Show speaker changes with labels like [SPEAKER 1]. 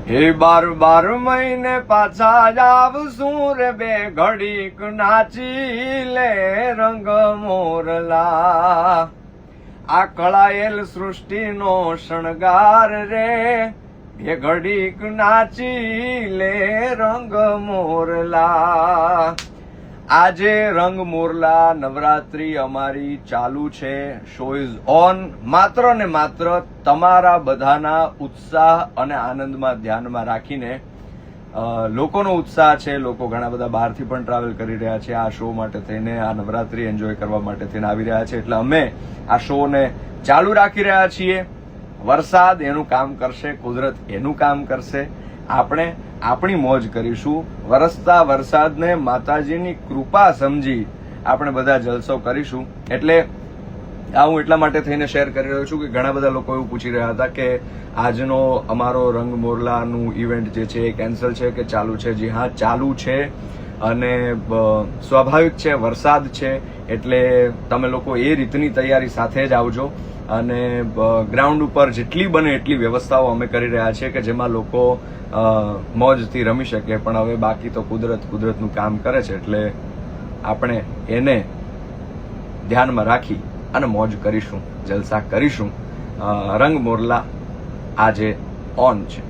[SPEAKER 1] હે બાર મહિને પાછા આવશું રે બે ઘડીક નાચી લે રંગ મોરલા. આ કળાયેલ સૃષ્ટિનો શણગાર રે બે ઘડીક નાચી લે રંગ મોરલા. આજે રંગ મોરલા નવરાત્રી અમારી ચાલુ છે. Show is on. માત્ર ને માત્ર તમારા બધાના ઉત્સાહ અને આનંદમાં ધ્યાનમાં રાખીને લોકોનો ઉત્સાહ છે. લોકો ઘણા બધા બહારથી પણ ટ્રાવેલ કરી રહ્યા છે આ શો માટે થઈને, આ નવરાત્રી એન્જોય કરવા માટે થઈને આવી રહ્યા છે. એટલે અમે આ શોને ચાલુ રાખી રહ્યા છીએ. વરસાદ એનું કામ કરશે, કુદરત એનું કામ કરશે, આપણે આપણી મોજ કરીશું. વરસતા વરસાદને માતાજીની કૃપા સમજી આપણે બધા જલસો કરીશું. એટલે આ હું એટલા માટે થઈને શેર કરી રહ્યો છું કે ઘણા બધા લોકો એવું પૂછી રહ્યા હતા કે આજનો અમારો રંગ મોરલાનું ઇવેન્ટ જે છે એ કેન્સલ છે કે ચાલુ છે. જી હા, ચાલુ છે અને સ્વાભાવિક છે, વરસાદ છે એટલે તમે લોકો એ રીતની તૈયારી સાથે જ આવજો. અને ગ્રાઉન્ડ ઉપર જેટલી બને એટલી વ્યવસ્થાઓ અમે કરી રહ્યા છીએ કે જેમાં લોકો મોજથી રમી શકે. પણ હવે બાકી તો કુદરતનું કામ કરે છે એટલે આપણે એને ધ્યાનમાં રાખી અને મોજ કરીશું, જલસા કરીશું. રંગ મોરલા આજે ઓન છે.